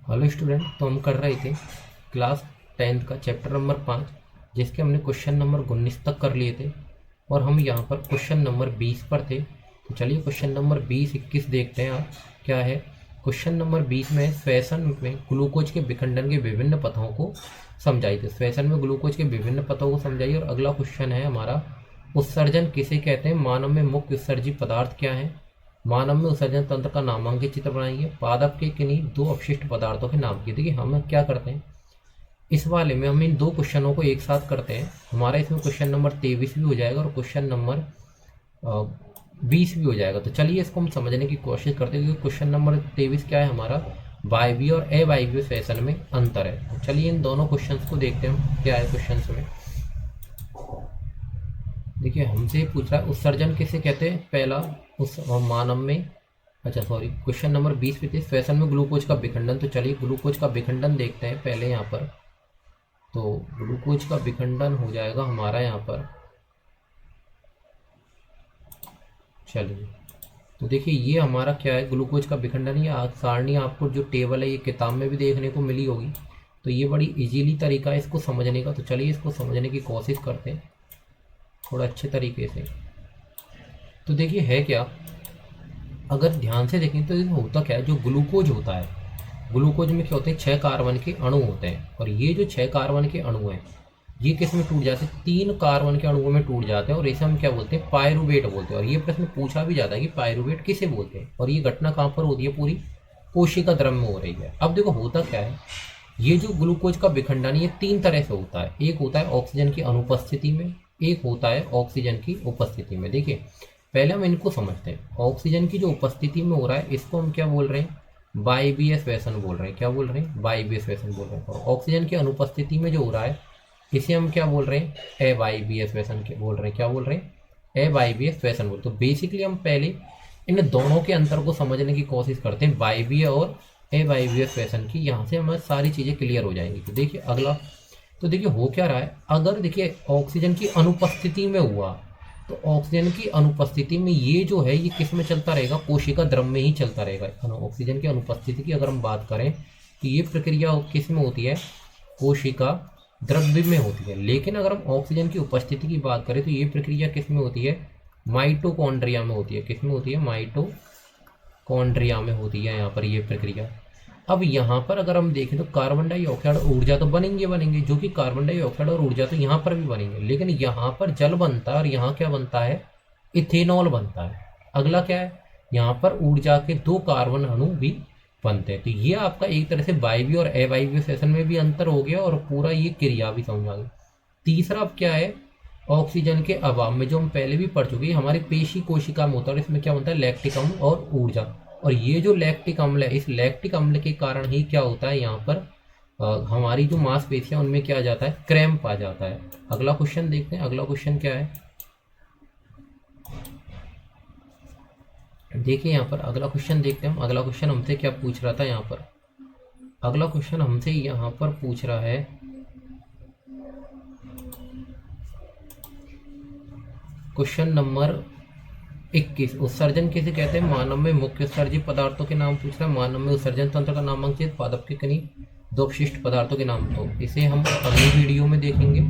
Hello student, तो हम कर रहे थे क्लास 10th का चैप्टर नंबर 5, जिसके हमने क्वेश्चन नंबर 19 तक कर लिए थे और हम यहाँ पर क्वेश्चन नंबर 20 पर थे। तो चलिए क्वेश्चन नंबर 20-21 देखते हैं आप क्या है। क्वेश्चन नंबर 20 में श्वसन में ग्लूकोज के विखंडन के विभिन्न पथों को समझाइए। तो श्वसन में ग्लूकोज के विभिन्न पथों को समझाइए। और अगला क्वेश्चन है हमारा, उत्सर्जन किसे कहते हैं, मानव में मुख्य उत्सर्जी पदार्थ क्या है, मानव में उत्सर्जन तंत्र का नामांकित चित्र बनाइए, पादप के किन्हीं दो अपशिष्ट पदार्थों के नाम की। देखिए हम क्या करते हैं इस वाले में, हम इन दो क्वेश्चनों को एक साथ करते हैं। हमारा इसमें क्वेश्चन नंबर 23 भी हो जाएगा और क्वेश्चन नंबर 20 भी हो जाएगा। तो चलिए इसको हम समझने की कोशिश करते हैं, क्योंकि क्वेश्चन नंबर 23 क्या है हमारा, वायवीय और अवायवीय श्वसन में अंतर है। तो चलिए इन दोनों क्वेश्चन को देखते हैं क्या है क्वेश्चन में। देखिए हमसे पूछ रहा है उत्सर्जन किसे कहते हैं, पहला उस मानव में, क्वेश्चन नंबर 20 पे थे श्वसन में ग्लूकोज का विखंडन। तो चलिए ग्लूकोज का विखंडन देखते हैं पहले यहाँ पर। तो ग्लूकोज का विखंडन हो जाएगा हमारा यहाँ पर, चलिए तो देखिए ये हमारा क्या है, ग्लूकोज का विखंडन। ये सारणी आपको जो टेबल है ये किताब में भी देखने को मिली होगी। तो ये बड़ी इजीली तरीका है इसको समझने का। तो चलिए इसको समझने की कोशिश करते हैं थोड़ा अच्छे तरीके से। तो देखिए है क्या, अगर ध्यान से देखें तो होता क्या है, जो ग्लूकोज होता है, ग्लूकोज में क्या होते हैं 6 कार्बन के अणु होते हैं। और ये जो 6 कार्बन के अणु हैं ये किस में टूट जाते हैं, 3 कार्बन के अणुओं में टूट जाते हैं और इसे हम क्या बोलते हैं, पायरुवेट बोलते हैं। और ये प्रश्न पूछा भी जाता है कि पायरुवेट किसे बोलते हैं, और ये घटना कहाँ पर होती है, पूरी कोशिका द्रव्य में हो रही है। अब देखो होता क्या है, ये जो ग्लूकोज का विखंडन ये 3 तरह से होता है। एक होता है ऑक्सीजन की अनुपस्थिति में, एक होता है ऑक्सीजन की उपस्थिति में। देखिए पहले हम इनको समझते हैं। ऑक्सीजन की जो उपस्थिति में हो रहा है इसको हम क्या बोल रहे हैं, वायवीय श्वसन बोल रहे हैं। क्या बोल रहे हैं, वायवीय श्वसन बोल रहे हैं। और ऑक्सीजन की अनुपस्थिति में जो हो रहा है इसे हम क्या बोल रहे हैं, अवायवीय श्वसन बोल रहे हैं। क्या बोल रहे हैं, अवायवीय श्वसन बोल। तो बेसिकली हम पहले इन दोनों के अंतर को समझने की कोशिश करते हैं, वायवीय और अवायवीय श्वसन की। यहाँ से हमारी सारी चीज़ें क्लियर हो जाएंगी। तो देखिए अगला, तो देखिए हो क्या रहा है, अगर देखिए ऑक्सीजन की अनुपस्थिति में हुआ तो ऑक्सीजन की अनुपस्थिति में ये जो है ये किस में चलता रहेगा, कोशिका द्रव्य में ही चलता रहेगा। ऑक्सीजन की अनुपस्थिति की अगर हम बात करें कि ये प्रक्रिया किस में होती है, कोशिका द्रव्य में होती है। लेकिन अगर हम ऑक्सीजन की उपस्थिति की बात करें तो ये प्रक्रिया किस में होती है, माइटोकॉन्ड्रिया में होती है। किस में होती है, माइटोकॉन्ड्रिया में होती है यहाँ पर ये प्रक्रिया। अब यहाँ पर अगर हम देखें तो कार्बन डाइऑक्साइड और ऊर्जा तो बनेंगे, जो कि कार्बन डाइऑक्साइड और ऊर्जा तो यहाँ पर भी बनेंगे। लेकिन यहाँ पर जल बनता है और यहाँ क्या बनता है, इथेनॉल बनता है। अगला क्या है, यहाँ पर ऊर्जा के 2 कार्बन अणु भी बनते हैं। तो ये आपका एक तरह से वायवीय और अवायवीय श्वसन में भी अंतर हो गया और पूरा ये क्रिया भी समझ आ गई। तीसरा अब क्या है, ऑक्सीजन के अभाव में जो हम पहले भी पढ़ चुके हैं, हमारे पेशी कोशिका में होता है और इसमें क्या बनता है, लैक्टिक अम्ल और ऊर्जा। और ये जो लैक्टिक अम्ल है, इस लैक्टिक अम्ल के कारण ही क्या होता है यहाँ पर हमारी जो मांसपेशियां उनमें क्या आ जाता है, क्रैम्प आ जाता है। अगला क्वेश्चन देखते हैं, अगला क्वेश्चन क्या है, देखिए यहाँ पर अगला क्वेश्चन देखते हैं हम। अगला क्वेश्चन हमसे क्या पूछ रहा था यहाँ पर, अगला क्वेश्चन हमसे यहाँ पर पूछ रहा है, क्वेश्चन नंबर 21, उत्सर्जन किसे कहते हैं, मानव में मुख्य उत्सर्जी पदार्थों के नाम पूछ रहा है, मानव में उत्सर्जन तंत्र का नामांकित, पादप के किन्हीं 2 अपशिष्ट पदार्थों के नाम। तो इसे हम अगली वीडियो में देखेंगे।